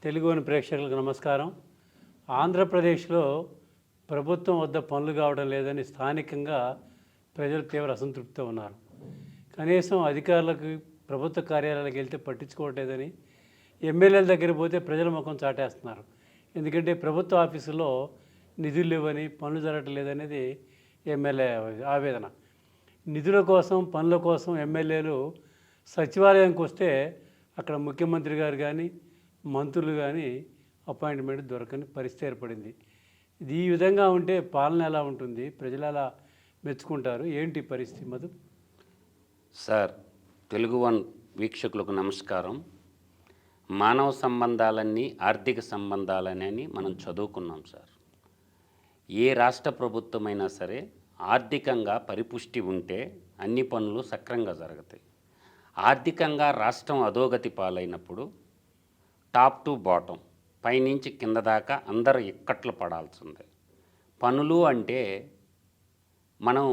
తెలుగుని ప్రేక్షకులకు నమస్కారం. ఆంధ్రప్రదేశ్లో ప్రభుత్వం వద్ద పనులు కావడం లేదని స్థానికంగా ప్రజలు తీవ్ర అసంతృప్తితో ఉన్నారు. కనీసం అధికారులకు ప్రభుత్వ కార్యాలయాలకు వెళ్తే పట్టించుకోవట్లేదని, ఎమ్మెల్యేల దగ్గర పోతే ప్రజల ముఖం చాటేస్తున్నారు. ఎందుకంటే ప్రభుత్వ ఆఫీసుల్లో నిధులు లేవని, పనులు జరగటం లేదనేది ఎమ్మెల్యే ఆవేదన. నిధుల కోసం, పనుల కోసం ఎమ్మెల్యేలు సచివాలయానికి వస్తే అక్కడ ముఖ్యమంత్రి గారు కానీ, మంత్రులు కానీ అపాయింట్మెంట్ దొరకని పరిస్థితి ఏర్పడింది. ఇది ఈ విధంగా ఉంటే పాలన ఎలా ఉంటుంది? ప్రజలు ఎలా మెచ్చుకుంటారు? ఏంటి పరిస్థితి మధు? సార్, తెలుగు వన్ వీక్షకులకు నమస్కారం. మానవ సంబంధాలన్నీ ఆర్థిక సంబంధాలనే మనం చదువుకున్నాం సార్. ఏ రాష్ట్ర ప్రభుత్వమైనా సరే ఆర్థికంగా పరిపుష్టి ఉంటే అన్ని పనులు సక్రంగా జరుగుతాయి. ఆర్థికంగా రాష్ట్రం అధోగతి పాలైనప్పుడు టాప్ టు బాటం, పైనుంచి కింద దాకా అందరూ ఇక్కట్లు పడాల్సిందే. పనులు అంటే మనం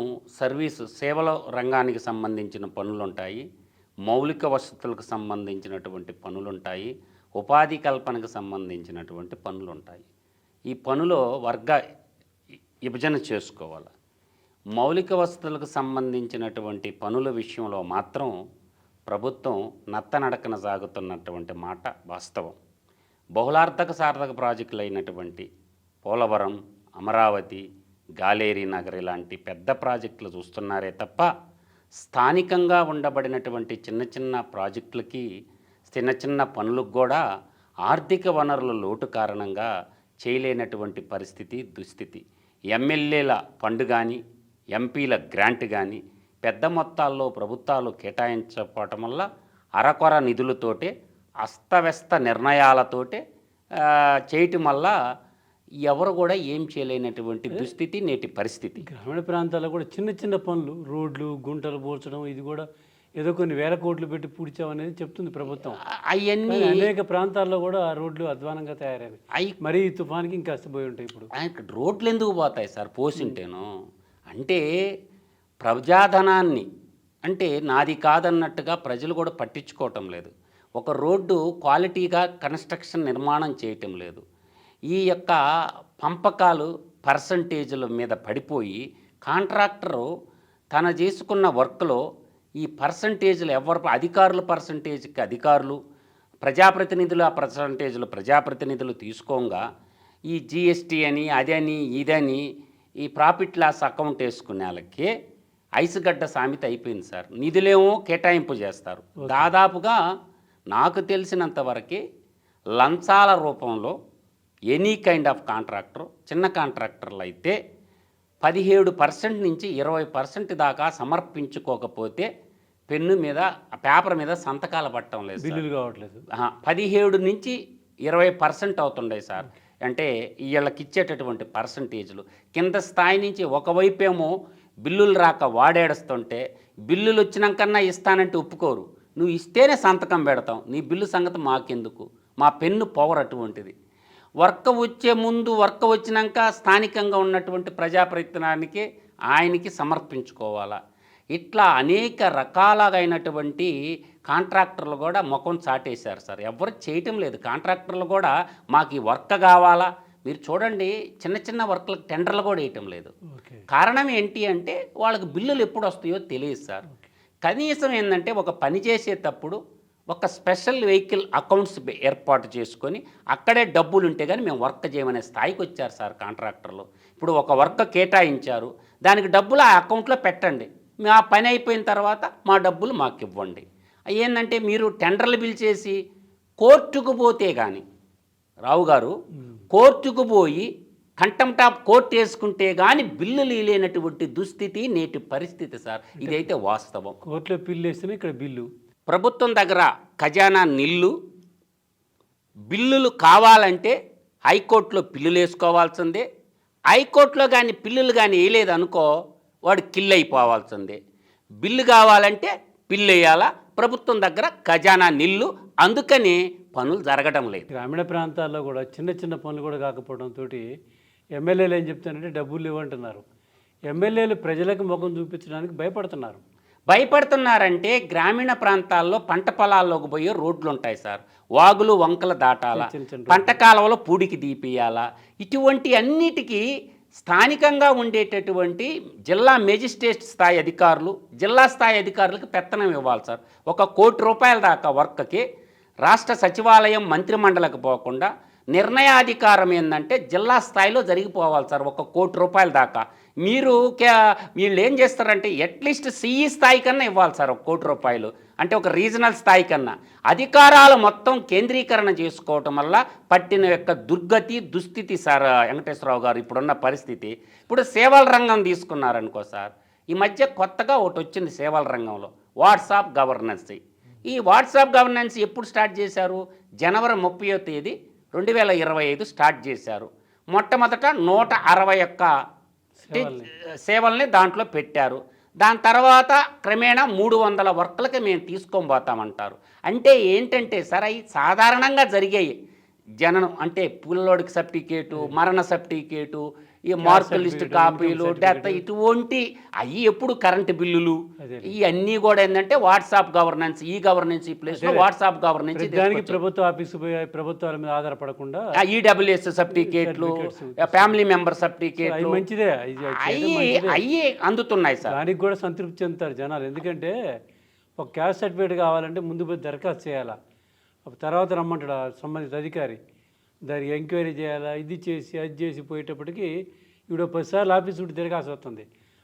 సేవల రంగానికి సంబంధించిన పనులు ఉంటాయి, మౌలిక వసతులకు సంబంధించినటువంటి పనులు ఉంటాయి, ఉపాధి కల్పనకు సంబంధించినటువంటి పనులు ఉంటాయి. ఈ పనులో విభజన చేసుకోవాలి. మౌలిక వసతులకు సంబంధించినటువంటి పనుల విషయంలో మాత్రం ప్రభుత్వం నత్తనడకన సాగుతున్నటువంటి మాట వాస్తవం. బహుళార్థక సార్థక ప్రాజెక్టులు అయినటువంటి పోలవరం, అమరావతి, గాలేరీ నగర్ ఇలాంటి పెద్ద ప్రాజెక్టులు చూస్తున్నారే తప్ప స్థానికంగా ఉండబడినటువంటి చిన్న చిన్న ప్రాజెక్టులకి, చిన్న చిన్న పనులకు కూడా ఆర్థిక వనరుల లోటు కారణంగా చేయలేనటువంటి పరిస్థితి, దుస్థితి. ఎమ్మెల్యేల ఫండ్ కానీ, ఎంపీల గ్రాంట్ కానీ పెద్ద మొత్తాల్లో ప్రభుత్వాలు కేటాయించకపోవటం వల్ల అరకొర నిధులతోటే, అస్తవ్యస్త నిర్ణయాలతోటే చేయటం వల్ల ఎవరు కూడా ఏం చేయలేనటువంటి దుస్థితి నేటి పరిస్థితి. గ్రామీణ ప్రాంతాల్లో కూడా చిన్న చిన్న పనులు, రోడ్లు, గుంటలు పోర్చడం, ఇది కూడా ఏదో కొన్ని వేల కోట్లు పెట్టి పూడ్చామనేది చెప్తుంది ప్రభుత్వం. అవన్నీ అనేక ప్రాంతాల్లో కూడా ఆ రోడ్లు అధ్వానంగా తయారయ్యాయి. మరి ఈ తుఫాన్కి ఇంకా పోయి ఉంటాయి. ఇప్పుడు రోడ్లు ఎందుకు పోతాయి సార్? పోసింటేను అంటే ప్రజాధనాన్ని, అంటే నాది కాదన్నట్టుగా ప్రజలు కూడా పట్టించుకోవటం లేదు. ఒక రోడ్డు క్వాలిటీగా కన్స్ట్రక్షన్ నిర్మాణం చేయటం లేదు. ఈ యొక్క పంపకాలు పర్సంటేజీల మీద పడిపోయి కాంట్రాక్టరు తన చేసుకున్న వర్క్లో ఈ పర్సంటేజీలు అధికారుల పర్సంటేజ్కి అధికారులు, ప్రజాప్రతినిధుల ప్రజాప్రతినిధులు తీసుకోగా ఈ జిఎస్టీ అని, అదని, ఇదని ఈ ప్రాఫిట్ లాస్ అకౌంట్ వేసుకునే వాళ్ళకి ఐసుగడ్డ సామెత అయిపోయింది సార్. నిధులేమో కేటాయింపు చేస్తారు. దాదాపుగా నాకు తెలిసినంత వరకు లంచాల రూపంలో ఎనీ కైండ్ ఆఫ్ కాంట్రాక్టర్, చిన్న కాంట్రాక్టర్లు అయితే 17% నుంచి 20% దాకా సమర్పించుకోకపోతే పెన్ను మీద, పేపర్ మీద సంతకాలు పట్టడం లేదు, బిల్లులు కావట్లేదు. 17 నుంచి 20% అవుతుండే సార్. అంటే వీళ్ళకి ఇచ్చేటటువంటి పర్సంటేజ్లు కింద స్థాయి నుంచి ఒకవైపేమో బిల్లులు రాక వాడేడుస్తుంటే, బిల్లులు వచ్చినాకన్నా ఇస్తానంటే ఒప్పుకోరు. నువ్వు ఇస్తేనే సంతకం పెడతాం, నీ బిల్లు సంగతి మాకెందుకు, మా పెన్ను పవర్ అటువంటిది. వర్క్ వచ్చే ముందు, వర్క్ వచ్చినాక స్థానికంగా ఉన్నటువంటి ప్రజాప్రయత్నానికి ఆయనకి సమర్పించుకోవాలా. ఇట్లా అనేక రకాలైనటువంటి కాంట్రాక్టర్లు కూడా ముఖం చాటేశారు సార్. ఎవరు చేయటం లేదు. కాంట్రాక్టర్లు కూడా మాకు ఈ వర్క్ కావాలా, మీరు చూడండి చిన్న చిన్న వర్క్లకు టెండర్లు కూడా వేయటం లేదు. కారణం ఏంటి అంటే వాళ్ళకి బిల్లులు ఎప్పుడు వస్తాయో తెలియదు సార్. కనీసం ఏంటంటే ఒక పని చేసేటప్పుడు ఒక స్పెషల్ వెహికల్ అకౌంట్స్ ఏర్పాటు చేసుకొని అక్కడే డబ్బులు ఉంటే కానీ మేము వర్క్ చేయమనే స్థాయికి వచ్చారు సార్ కాంట్రాక్టర్లు. ఇప్పుడు ఒక వర్క్ కేటాయించారు, దానికి డబ్బులు ఆ అకౌంట్లో పెట్టండి, ఆ పని అయిపోయిన తర్వాత మా డబ్బులు మాకు ఇవ్వండి. ఏంటంటే మీరు టెండర్లు పిలిచేసి కోర్టుకు పోతే కానీ, రావు గారు, కోర్టుకు పోయి కంటెంప్ట్ ఆఫ్ కోర్టు వేసుకుంటే కానీ బిల్లులు లేనటువంటి దుస్థితి నేటి పరిస్థితి సార్. ఇదైతే వాస్తవం. కోర్టులో బిల్లు వేస్తేనే ఇక్కడ బిల్లు. ప్రభుత్వం దగ్గర ఖజానా నిల్లు. బిల్లులు కావాలంటే హైకోర్టులో బిల్లులు వేసుకోవాల్సిందే. హైకోర్టులో కానీ బిల్లులు కానీ వేయలేదనుకో వాడు కిల్ అయిపోవాల్సిందే. బిల్లు కావాలంటే బిల్లు వేయాలా. ప్రభుత్వం దగ్గర ఖజానా నిల్లు, అందుకని పనులు జరగడం లేదు. గ్రామీణ ప్రాంతాల్లో కూడా చిన్న చిన్న పనులు కూడా కాకపోవడంతో ఎమ్మెల్యేలు ఏం చెప్తారంటే డబ్బులు ఇవ్వంటున్నారు. ఎమ్మెల్యేలు ప్రజలకు ముఖం చూపించడానికి భయపడుతున్నారు. భయపడుతున్నారంటే గ్రామీణ ప్రాంతాల్లో పంట పొలాల్లోకి పోయే రోడ్లు ఉంటాయి సార్, వాగులు వంకలు దాటాలా, చిన్న చిన్న పంట కాలువలో పూడికి తీపియాలా, ఇటువంటి అన్నిటికీ స్థానికంగా ఉండేటటువంటి జిల్లా మేజిస్ట్రేట్ స్థాయి అధికారులు, జిల్లా స్థాయి అధికారులకు పెత్తనం ఇవ్వాలి సార్. ₹1 కోటి దాకా వర్క్కి రాష్ట్ర సచివాలయం మంత్రిమండలికి పోకుండా నిర్ణయాధికారం ఏంటంటే జిల్లా స్థాయిలో జరిగిపోవాలి సార్. ₹1 కోటి దాకా వీళ్ళు ఏం చేస్తారంటే అట్లీస్ట్ సిఈ స్థాయి కన్నా ఇవ్వాలి సార్ ₹1 కోటి, అంటే ఒక రీజనల్ స్థాయి కన్నా. అధికారాలు మొత్తం కేంద్రీకరణ చేసుకోవటం వల్ల పట్టిన యొక్క దుస్థితి సార్ వెంకటేశ్వరరావు గారు ఇప్పుడున్న పరిస్థితి. ఇప్పుడు సేవల రంగం తీసుకున్నారనుకో సార్, ఈ మధ్య కొత్తగా ఒకటి వచ్చింది సేవల రంగంలో, వాట్సాప్ గవర్నెన్స్. ఈ వాట్సాప్ గవర్నెన్స్ ఎప్పుడు స్టార్ట్ చేశారు? జనవరి 30వ తేదీ 2025 స్టార్ట్ చేశారు. మొట్టమొదట 161 సేవల్ని దాంట్లో పెట్టారు. దాని తర్వాత క్రమేణా 300 వర్కులకి మేము తీసుకొని పోతామంటారు. అంటే ఏంటంటే సార్, అవి సాధారణంగా జరిగాయి. జననం అంటే పిల్లోడికి సర్టిఫికేటు, మరణ సర్టిఫికేటు, ఈ మార్కు లిస్ట్ కాపీలు, డెత్, ఇటువంటి అవి ఎప్పుడు కరెంటు బిల్లులు, ఇవన్నీ కూడా ఏంటంటే వాట్సాప్ గవర్నెన్స్, ఈ గవర్నెన్స్ ఈ ప్లేస్లో వాట్సాప్ గవర్నెన్స్. ప్రభుత్వ ఆఫీసు ప్రభుత్వాల మీద ఆధారపడకుండా ఈడబ్ల్యూఎస్ సర్టిఫికేట్లు, ఫ్యామిలీ మెంబర్ సర్టిఫికేట్లు, మంచిదే, అవి అందుతున్నాయి సార్. దానికి కూడా సంతృప్తి చెందుతారు జనాలు. ఎందుకంటే ఒక క్యాస్ట్ సర్టిఫికేట్ కావాలంటే ముందు పోయి దరఖాస్తు చేయాలా, తర్వాత రమ్మంటాడు సంబంధిత అధికారి, దానికి ఎంక్వైరీ చేయాలా, ఇది చేసి అది చేసి పోయేటప్పటికి ఇప్పుడు 10 సార్లు ఆఫీస్ చుట్టూ తిరగాల్సి వస్తుంది.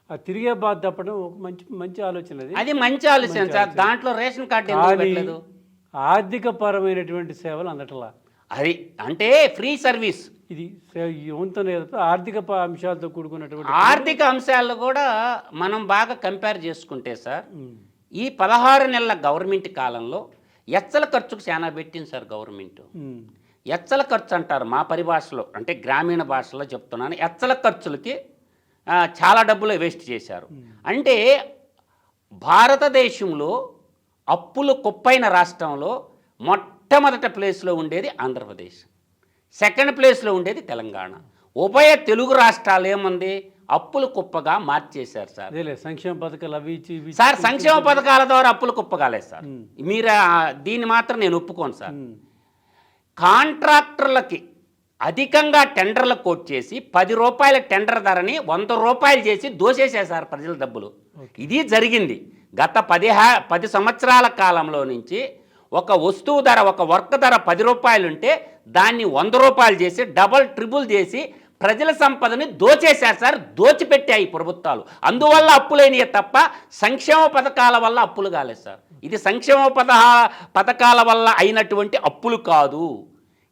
ఆ తిరిగే బాధ తప్పడం ఒక మంచి ఆలోచన. అది మంచి ఆలోచన సార్. దాంట్లో రేషన్ కార్డు ఎందుకు పెట్టలేదు? ఆర్థిక పరమైనటువంటి సేవలు అందట్లా, అది అంటే ఫ్రీ సర్వీస్. ఇది ఆర్థిక అంశాలతో కూడుకున్నటువంటి ఆర్థిక అంశాలు కూడా మనం బాగా కంపేర్ చేసుకుంటే సార్, ఈ 16 నెలల గవర్నమెంట్ కాలంలో ఎచ్చల ఖర్చుకు చాలా పెట్టింది సార్ గవర్నమెంట్. ఎచ్చల ఖర్చు అంటారు మా పరిభాషలో, అంటే గ్రామీణ భాషలో చెప్తున్నాను. ఎచ్చల ఖర్చులకి చాలా డబ్బులు వేస్ట్ చేశారు. అంటే భారతదేశంలో అప్పులు కుప్పైన రాష్ట్రంలో మొట్టమొదటి ప్లేస్లో ఉండేది ఆంధ్రప్రదేశ్, సెకండ్ ప్లేస్లో ఉండేది తెలంగాణ. ఉభయ తెలుగు రాష్ట్రాలు ఏముంది, అప్పులు కుప్పగా మార్చేశారు సార్. సంక్షేమ పథకాలు అవి సార్, సంక్షేమ పథకాల ద్వారా అప్పులు కుప్పగాలేదు సార్. మీరు దీన్ని మాత్రం నేను ఒప్పుకోను సార్. కాంట్రాక్టర్లకి అధికంగా టెండర్లు కోట్ చేసి ₹10 టెండర్ ధరని ₹100 చేసి దోసేశారు సార్ ప్రజల డబ్బులు. ఇది జరిగింది. గత 10 సంవత్సరాల కాలంలో నుంచి ఒక వస్తువు ధర, ఒక వర్క్ ధర ₹10 ఉంటే దాన్ని ₹100 చేసి డబల్ ట్రిపుల్ చేసి ప్రజల సంపదని దోచేశారు సార్. దోచిపెట్టాయి ప్రభుత్వాలు. అందువల్ల అప్పులైనయే తప్ప సంక్షేమ పథకాల వల్ల అప్పులు కాలేదు సార్. ఇది సంక్షేమ పథకాల వల్ల అయినటువంటి అప్పులు కాదు.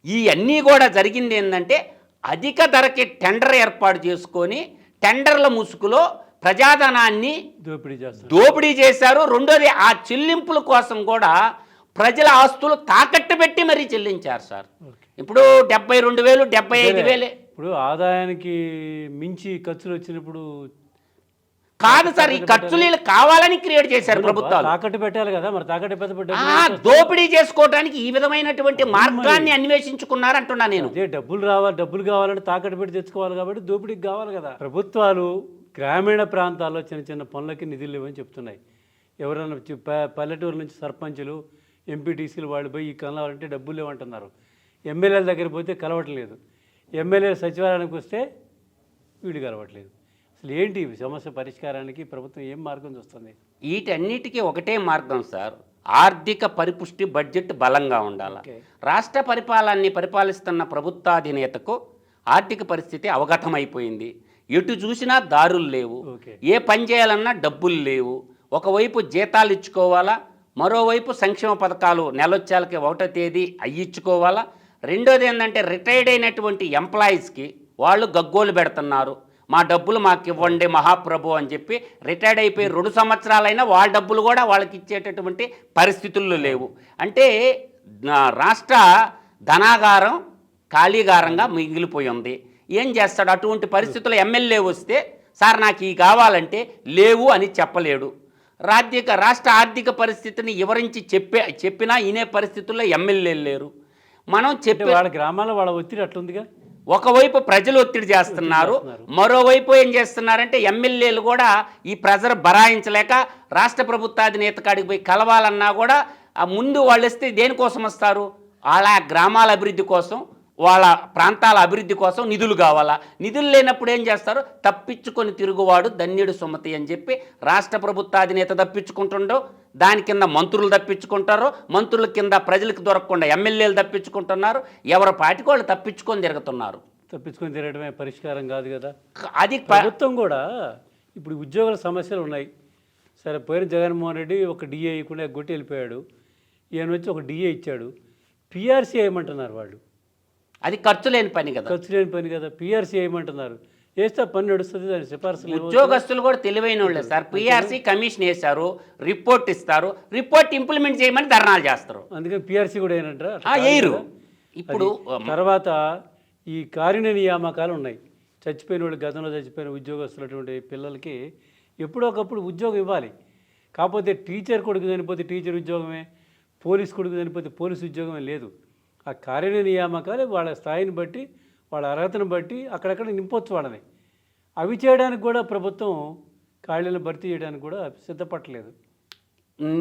ఈ అన్నీ కూడా జరిగింది ఏంటంటే అధిక ధరకి టెండర్ ఏర్పాటు చేసుకొని టెండర్ల ముసుగులో ప్రజాధనాన్ని దోపిడీ చేశారు. రెండోది, ఆ చెల్లింపుల కోసం కూడా ప్రజల ఆస్తులు తాకట్టు పెట్టి మరీ చెల్లించారు సార్. ఇప్పుడు 72,000, 75,000. ఇప్పుడు ఆదాయానికి మించి ఖర్చులు వచ్చినప్పుడు కాదు సార్, ఈ ఖర్చులు కావాలని క్రియేట్ చేశారు ప్రభుత్వాలు. తాకట్టు పెట్టాలి కదా, మరి తాకట్టు దోపిడీ చేసుకోవడానికి ఈ విధమైనటువంటి మార్గాన్ని అన్వేషించుకున్నారు అంటున్నా నేను. డబ్బులు కావాలంటే తాకట్టు పెట్టి తెచ్చుకోవాలి కాబట్టి దోపిడీకి కావాలి కదా. ప్రభుత్వాలు గ్రామీణ ప్రాంతాల్లో చిన్న చిన్న పనులకి నిధులు లేవని చెప్తున్నాయి. ఎవరైనా పల్లెటూరు నుంచి సర్పంచులు, ఎంపీటీసీలు వాళ్ళు పోయి ఈ కలవాలంటే డబ్బులు లేవంటున్నారు. ఎమ్మెల్యేల దగ్గర పోతే కలవట్లేదు. ఎమ్మెల్యే సచివాలయానికి వస్తే వీళ్ళు కలవట్లేదు. అసలు ఏంటి సమస్య పరిష్కారానికి ప్రభుత్వం ఏం మార్గం చూస్తుంది? వీటన్నిటికీ ఒకటే మార్గం సార్, ఆర్థిక పరిపుష్టి, బడ్జెట్ బలంగా ఉండాలి. రాష్ట్ర పరిపాలనని పరిపాలిస్తున్న ప్రభుత్వాధినేతకు ఆర్థిక పరిస్థితి అవగతమైపోయింది. ఎటు చూసినా దారులు లేవు, ఏ పని చేయాలన్నా డబ్బులు లేవు. ఒకవైపు జీతాలు ఇచ్చుకోవాలా, మరోవైపు సంక్షేమ పథకాలు నెలొచ్చాలకి 1వ తేదీ ఇచ్చుకోవాలా. రెండోది ఏంటంటే రిటైర్డ్ అయినటువంటి ఎంప్లాయీస్కి వాళ్ళు గగ్గోలు పెడుతున్నారు, మా డబ్బులు మాకు ఇవ్వండి మహాప్రభు అని చెప్పి. రిటైర్డ్ అయిపోయి 2 సంవత్సరాలైనా వాళ్ళ డబ్బులు కూడా వాళ్ళకి ఇచ్చేటటువంటి పరిస్థితుల్లో లేవు. అంటే రాష్ట్ర ధనాగారం ఖాళీగారంగా మిగిలిపోయి ఉంది. ఏం చేస్తాడు? అటువంటి పరిస్థితుల్లో ఎమ్మెల్యే వస్తే సార్ నాకు ఈ కావాలంటే లేవు అని చెప్పలేడు. రాష్ట్ర ఆర్థిక పరిస్థితిని వివరించి చెప్పినా వినే పరిస్థితుల్లో ఎమ్మెల్యేలు లేరు. మనం చెప్పి వాళ్ళ గ్రామాల్లో వాళ్ళ ఒత్తిడి అట్లుందిగా ఒకవైపు ప్రజలు ఒత్తిడి చేస్తున్నారు, మరోవైపు ఏం చేస్తున్నారంటే ఎమ్మెల్యేలు కూడా ఈ ప్రెజర్ భరాయించలేక రాష్ట్ర ప్రభుత్వాధినేత కాడికి పోయి కలవాలన్నా కూడా ఆ ముందు వాళ్ళు వస్తే దేనికోసం వస్తారు, వాళ్ళ గ్రామాల అభివృద్ధి కోసం, వాళ్ళ ప్రాంతాల అభివృద్ధి కోసం నిధులు కావాలా. నిధులు లేనప్పుడు ఏం చేస్తారు, తప్పించుకొని తిరుగువాడు ధన్యుడు సుమతి అని చెప్పి రాష్ట్ర ప్రభుత్వాధినేత తప్పించుకుంటుండో, దాని కింద మంత్రులు తప్పించుకుంటారు, మంత్రుల కింద ప్రజలకు దొరకకుండా ఎమ్మెల్యేలు తప్పించుకుంటున్నారు, ఎవరి పాటికి వాళ్ళు తప్పించుకొని తిరుగుతున్నారు. తప్పించుకొని తిరగడమే పరిష్కారం కాదు కదా. అది ప్రభుత్వం కూడా ఇప్పుడు ఉద్యోగుల సమస్యలు ఉన్నాయి. సరే, పోయిన జగన్మోహన్ రెడ్డి ఒక డిఏ ఇవ్వకుండా కొట్టి వెళ్ళిపోయాడు. ఈయన వచ్చి ఒక డిఏ ఇచ్చాడు. పిఆర్సీ వేయమంటున్నారు వాళ్ళు. అది ఖర్చు లేని పని కదా. ఖర్చు లేని పని కదా, పిఆర్సీ వేయమంటున్నారు. వేస్తే పని నడుస్తుంది, దాని సిఫార్సులు. ఉద్యోగస్తులు కూడా తెలివైన వాళ్ళే సార్. పిఆర్సీ కమిషన్ వేశారు, రిపోర్ట్ ఇస్తారు, రిపోర్ట్ ఇంప్లిమెంట్ చేయమని ధర్నాలు చేస్తారు. అందుకని పిఆర్సీ కూడా ఏనంటారా వేయరు. ఇప్పుడు తర్వాత ఈ కారుణ్య నియామకాలు ఉన్నాయి. చచ్చిపోయిన వాళ్ళు, గతంలో చచ్చిపోయిన ఉద్యోగస్తులు అటువంటి పిల్లలకి ఎప్పుడో ఒకప్పుడు ఉద్యోగం ఇవ్వాలి. కాకపోతే టీచర్ కొడుకు చనిపోతే టీచర్ ఉద్యోగమే, పోలీస్ కొడుకు చనిపోతే పోలీసు ఉద్యోగమే లేదు. ఆ కారుణ్య నియామకాలు వాళ్ళ స్థాయిని బట్టి, వాళ్ళ అర్హతను బట్టి అక్కడక్కడ నింపొచ్చు వాళ్ళని. అవి చేయడానికి కూడా ప్రభుత్వం ఖాళీలను భర్తీ చేయడానికి కూడా సిద్ధపడలేదు.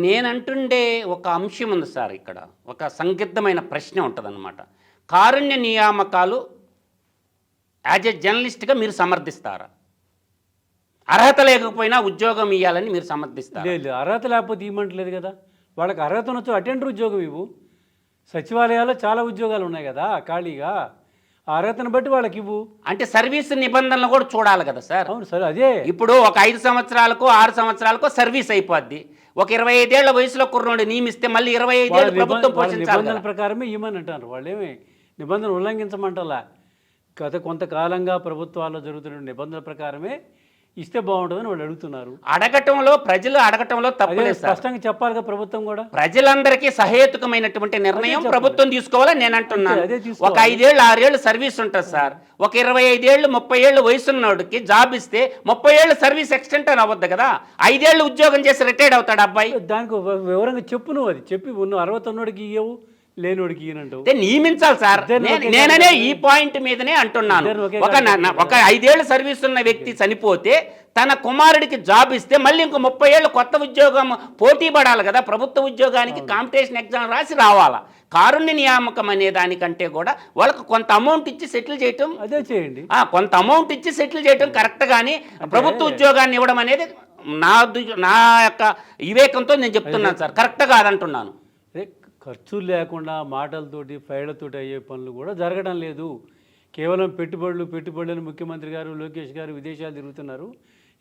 నేనంటుండే ఒక అంశం ఉంది సార్. ఇక్కడ ఒక సందిగ్ధమైన ప్రశ్న ఉంటుందన్నమాట. కారుణ్య నియామకాలు యాజ్ ఎ జర్నలిస్ట్గా మీరు సమర్థిస్తారా? అర్హత లేకపోయినా ఉద్యోగం ఇవ్వాలని మీరు సమర్థిస్తారా? లేదు, అర్హత లేకపోతే ఇవ్వమంటలేదు కదా. వాళ్ళకి అర్హత ఉన్నచ్చు అటెండర్ ఉద్యోగం ఇవ్వు. సచివాలయాల్లో చాలా ఉద్యోగాలు ఉన్నాయి కదా ఖాళీగా, ఆ అర్హతను బట్టి వాళ్ళకి ఇవ్వు. అంటే సర్వీస్ నిబంధనలు కూడా చూడాలి కదా సార్. అవును సార్, అదే. ఇప్పుడు ఒక 5 సంవత్సరాలకో 6 సంవత్సరాలకో సర్వీస్ అయిపోద్ది. ఒక 25 ఏళ్ల వయసులో కుర్రోడు నియమిస్తే మళ్ళీ 25 ఏళ్ళు ప్రభుత్వం పోషించాలి. నిబంధనల ప్రకారమే ఇవ్వమని అంటారు. వాళ్ళేమి నిబంధనలు ఉల్లంఘించమంటలా. గత కొంతకాలంగా ప్రభుత్వాల్లో జరుగుతున్న నిబంధనల ప్రకారమే ఇస్తే బాగుంటుందని వాళ్ళు అడుగుతున్నారు. ప్రజలు అడగటంలో తప్పలేదు. స్పష్టంగా చెప్పాలిగా ప్రభుత్వం కూడా. ప్రజలందరికీ సహేతుకమైనటువంటి నిర్ణయం ప్రభుత్వం తీసుకోవాలని నేను అంటున్నాను. ఒక 5 ఏళ్ళు 6 ఏళ్ళు సర్వీస్ ఉంటుంది సార్. ఒక 25 ఏళ్ళు 30 ఏళ్ళు వయసున్నోడికి జాబ్ ఇస్తే 30 ఏళ్ళు సర్వీస్ ఎక్స్టెంట్ అని అవ్వద్దు కదా. 5 ఏళ్ళు ఉద్యోగం చేసి రిటైర్డ్ అవుతాడు అబ్బాయి. దానికి వివరంగా చెప్పు నువ్వు. అది చెప్పి నువ్వు 61 ఇవ్వవు, లేనోడికి ఈయనంటావు. నియమించాలి సార్. నేననే ఈ పాయింట్ మీదనే అంటున్నాను. ఒక 5 ఏళ్ళు సర్వీస్ ఉన్న వ్యక్తి చనిపోతే తన కుమారుడికి జాబ్ ఇస్తే మళ్ళీ ఇంకో 30 ఏళ్ళు కొత్త ఉద్యోగం పోటీ పడాలి కదా. ప్రభుత్వ ఉద్యోగానికి కాంపిటీషన్ ఎగ్జామ్ రాసి రావాలా. కారుణ్య నియామకం అనే దానికంటే కూడా వాళ్ళకు కొంత అమౌంట్ ఇచ్చి సెటిల్ చేయటం, అదే చేయండి. కొంత అమౌంట్ ఇచ్చి సెటిల్ చేయటం కరెక్ట్. కానీ ప్రభుత్వ ఉద్యోగాన్ని ఇవ్వడం అనేది నా యొక్క వివేకంతో నేను చెప్తున్నాను సార్, కరెక్ట్ కాదంటున్నాను. ఖర్చులు లేకుండా మాటలతోటి ఫైళ్లతోటి అయ్యే పనులు కూడా జరగడం లేదు. కేవలం పెట్టుబడులను ముఖ్యమంత్రి గారు, లోకేష్ గారు విదేశాలు తిరుగుతున్నారు.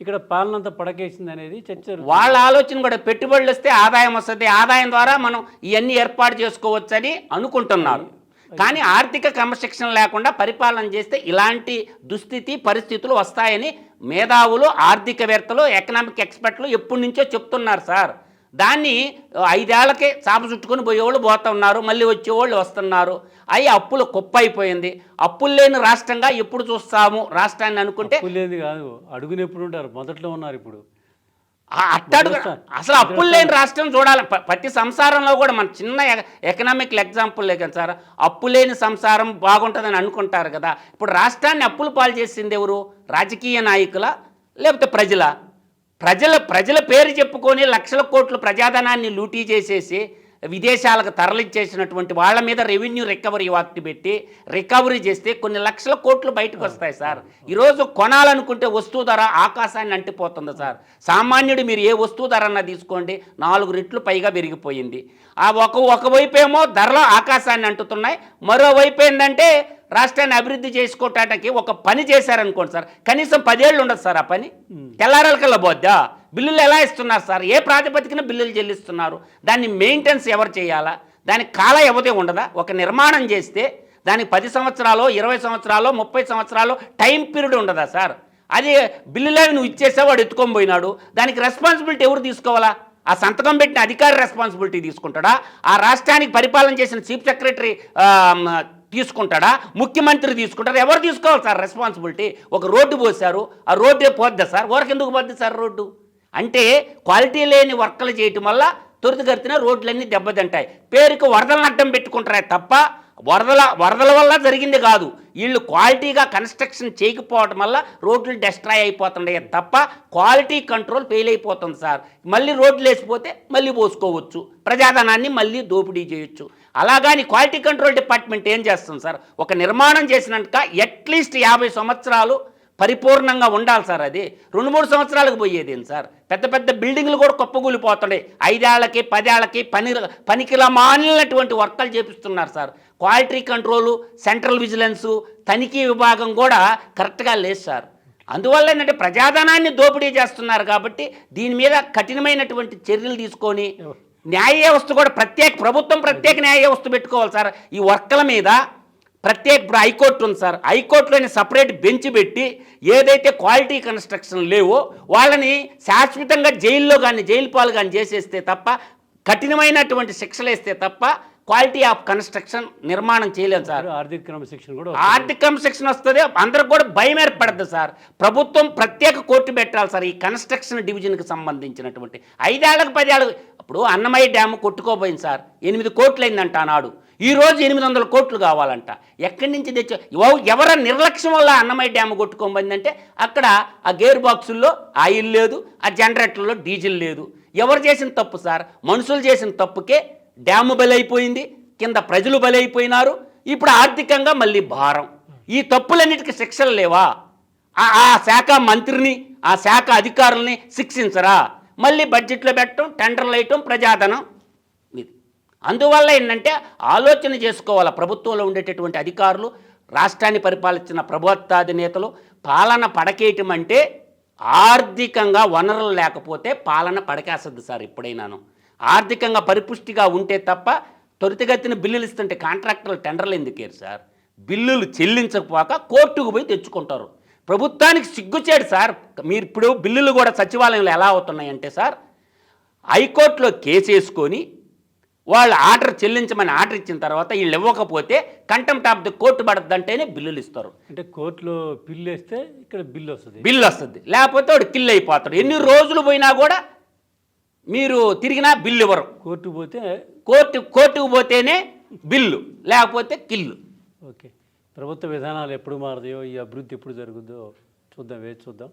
ఇక్కడ పాలనంతా పడకేసింది అనేది చర్చ. వాళ్ళ ఆలోచన కూడా పెట్టుబడులు వస్తే ఆదాయం వస్తుంది, ఆదాయం ద్వారా మనం ఇవన్నీ ఏర్పాటు చేసుకోవచ్చని అనుకుంటున్నారు. కానీ ఆర్థిక క్రమశిక్షణ లేకుండా పరిపాలన చేస్తే ఇలాంటి దుస్థితి పరిస్థితులు వస్తాయని మేధావులు, ఆర్థికవేత్తలు, ఎకనామిక్ ఎక్స్పర్ట్లు ఎప్పటి నుంచో చెప్తున్నారు సార్. దాన్ని 5 ఏళ్లకే చాప చుట్టుకొని పోయేవాళ్ళు పోతున్నారు, మళ్ళీ వచ్చేవాళ్ళు వస్తున్నారు. అవి అప్పులు కుప్పైపోయింది. అప్పులు లేని రాష్ట్రంగా ఎప్పుడు చూస్తాము రాష్ట్రాన్ని అనుకుంటే లేదు కాదు, అడుగుని ఎప్పుడు ఉంటారు, మొదట్లో ఉన్నారు ఇప్పుడు. అసలు అప్పులు లేని రాష్ట్రం చూడాలి. ప్రతి సంసారంలో కూడా మన చిన్న ఎకనామిక్ ఎగ్జాంపుల్ లేక సార్, అప్పు లేని సంసారం బాగుంటుందని అనుకుంటారు కదా. ఇప్పుడు రాష్ట్రాన్ని అప్పులు పాలు చేసింది ఎవరు? రాజకీయ నాయకుల లేకపోతే ప్రజల పేరు చెప్పుకొని లక్షల కోట్లు ప్రజాధనాన్ని లూటీ చేసేసి విదేశాలకు తరలించేసినటువంటి వాళ్ళ మీద రెవెన్యూ రికవరీ యాక్ట్ పెట్టి రికవరీ చేస్తే కొన్ని లక్షల కోట్లు బయటకు వస్తాయి సార్. ఈరోజు కొనాలనుకుంటే వస్తువు ధర ఆకాశాన్ని అంటిపోతుంది సార్. సామాన్యుడు మీరు ఏ వస్తువు ధర అన్నా తీసుకోండి, 4 రెట్లు పైగా పెరిగిపోయింది. ఆ ఒకవైపు ఏమో ధరలు ఆకాశాన్ని అంటుతున్నాయి, మరోవైపు ఏంటంటే రాష్ట్రాన్ని అభివృద్ధి చేసుకోవటానికి ఒక పని చేశారనుకోండి సార్, కనీసం 10 ఏళ్ళు ఉండదు సార్. ఆ పని తెల్లారాలకల్లా పోద్దా? బిల్లులు ఎలా ఇస్తున్నారు సార్? ఏ ప్రాతిపదికన బిల్లులు చెల్లిస్తున్నారు? దాన్ని మెయింటెనెన్స్ ఎవరు చేయాలా? దానికి కాల వ్యవధి ఉండదా? ఒక నిర్మాణం చేస్తే దానికి 10 సంవత్సరాలు, 20 సంవత్సరాలు, 30 సంవత్సరాలు టైం పీరియడ్ ఉండదా సార్? అది బిల్లులేవి నువ్వు ఇచ్చేసావు, వాడు ఎత్తుకొని పోయినాడు, దానికి రెస్పాన్సిబిలిటీ ఎవరు తీసుకోవాలా? ఆ సంతకం పెట్టిన అధికారి రెస్పాన్సిబిలిటీ తీసుకుంటాడా? ఆ రాష్ట్రానికి పరిపాలన చేసిన చీఫ్ సెక్రటరీ తీసుకుంటాడా? ముఖ్యమంత్రి తీసుకుంటారా? ఎవరు తీసుకోవాలి సార్ రెస్పాన్సిబిలిటీ? ఒక రోడ్డు పోసారు, ఆ రోడ్డే పోద్దా సార్? ఊరికెందుకు పోద్ది సార్ రోడ్డు? అంటే క్వాలిటీ లేని వర్కలు చేయటం వల్ల త్వరితగతిన రోడ్లన్నీ దెబ్బతింటాయి. పేరుకు వరదలను అడ్డం పెట్టుకుంటారే తప్ప వరదల వల్ల జరిగింది కాదు, వీళ్ళు క్వాలిటీగా కన్స్ట్రక్షన్ చేయకపోవడం వల్ల రోడ్లు డెస్ట్రాయ్ అయిపోతుండే తప్ప క్వాలిటీ కంట్రోల్ ఫెయిల్ అయిపోతుంది సార్. మళ్ళీ రోడ్లు వేసిపోతే మళ్ళీ పోసుకోవచ్చు, ప్రజాధనాన్ని మళ్ళీ దోపిడీ చేయొచ్చు. అలాగని క్వాలిటీ కంట్రోల్ డిపార్ట్మెంట్ ఏం చేస్తుంది సార్? ఒక నిర్మాణం చేసినాక అట్లీస్ట్ 50 సంవత్సరాలు పరిపూర్ణంగా ఉండాలి సార్. అది 2-3 సంవత్సరాలకు పోయేది సార్. పెద్ద పెద్ద బిల్డింగ్లు కూడా కుప్పగూలిపోతుండే, 5 ఏళ్లకి 10 ఏళ్లకి పనికిలా మానినటువంటి వర్కలు చేపిస్తున్నారు sir. Quality control, central vigilance, తనిఖీ విభాగం కూడా కరెక్ట్గా లేదు సార్. అందువల్ల ఏంటంటే ప్రజాధనాన్ని దోపిడీ చేస్తున్నారు కాబట్టి దీని మీద కఠినమైనటువంటి చర్యలు తీసుకొని న్యాయ వ్యవస్థ కూడా ప్రభుత్వం ప్రత్యేక న్యాయ వ్యవస్థ పెట్టుకోవాలి సార్. ఈ వర్కల మీద ఇప్పుడు హైకోర్టు ఉంది సార్, హైకోర్టులోని సపరేట్ బెంచ్ పెట్టి ఏదైతే క్వాలిటీ కన్స్ట్రక్షన్ లేవో వాళ్ళని శాశ్వతంగా జైలు పాలు కానీ చేసేస్తే తప్ప, కఠినమైనటువంటి శిక్షలు వేస్తే తప్ప క్వాలిటీ ఆఫ్ కన్స్ట్రక్షన్ నిర్మాణం చేయలేదు సార్. ఆర్థిక క్రమశిక్షణ వస్తుంది, అందరికి కూడా భయం ఏర్పడద్దు సార్. ప్రభుత్వం ప్రత్యేక కోర్టు పెట్టాలి సార్ ఈ కన్స్ట్రక్షన్ డివిజన్కి సంబంధించినటువంటి. 5 ఏళ్లకు 10 ఏళ్ళకు ఇప్పుడు అన్నమయ్య డ్యామ్ కొట్టుకోపోయింది సార్, 8 కోట్లు అయిందంట ఆనాడు. ఈరోజు 800 కోట్లు కావాలంట. ఎక్కడి నుంచి తెచ్చా? ఎవరి నిర్లక్ష్యం వల్ల అన్నమయ్య డ్యామ్ కొట్టుకోబోయిందంటే అక్కడ ఆ గేర్ బాక్సుల్లో ఆయిల్ లేదు, ఆ జనరేటర్లో డీజిల్ లేదు. ఎవరు చేసిన తప్పు సార్? మనుషులు చేసిన తప్పుకే డ్యాము బలైపోయింది, కింద ప్రజలు బలైపోయినారు, ఇప్పుడు ఆర్థికంగా మళ్ళీ భారం. ఈ తప్పులన్నిటికీ శిక్షలు లేవా? ఆ శాఖ మంత్రిని, ఆ శాఖ అధికారులని శిక్షించరా? మళ్ళీ బడ్జెట్లో పెట్టడం, టెండర్లు వేయటం, ప్రజాధనం ఇది. అందువల్ల ఏంటంటే ఆలోచన చేసుకోవాలి ప్రభుత్వంలో ఉండేటటువంటి అధికారులు, రాష్ట్రాన్ని పరిపాలించిన ప్రభుత్వాధినేతలు. పాలన పడకేయటం అంటే ఆర్థికంగా వనరులు లేకపోతే పాలన పడకేస్తుంది సార్. ఎప్పుడైనాను ఆర్థికంగా పరిపుష్టిగా ఉంటే తప్ప త్వరితగతిన బిల్లులు ఇస్తుంటే కాంట్రాక్టర్లు టెండర్లు ఎందుకేరు సార్? బిల్లులు చెల్లించకపోక కోర్టుకు పోయి తెచ్చుకుంటారు. ప్రభుత్వానికి సిగ్గుచేడు సార్. మీరు ఇప్పుడు బిల్లులు కూడా సచివాలయంలో ఎలా అవుతున్నాయంటే సార్, హైకోర్టులో కేసు వేసుకొని వాళ్ళు చెల్లించమని ఆర్డర్ ఇచ్చిన తర్వాత వీళ్ళు ఇవ్వకపోతే కంటెంప్ట్ ఆఫ్ ది కోర్టు పడద్దంటేనే బిల్లులు ఇస్తారు. అంటే కోర్టులో బిల్లు వేస్తే ఇక్కడ బిల్లు వస్తుంది, లేకపోతే వాడు కిల్ అయిపోతాడు. ఎన్ని రోజులు పోయినా కూడా మీరు తిరిగినా బిల్లు ఇవ్వరు. కోర్టుకు పోతేనే బిల్లు, లేకపోతే కిల్లు. ఓకే, ప్రభుత్వ విధానాలు ఎప్పుడు మారతాయో, ఈ అభివృద్ధి ఎప్పుడు జరుగుద్దో చూద్దాం.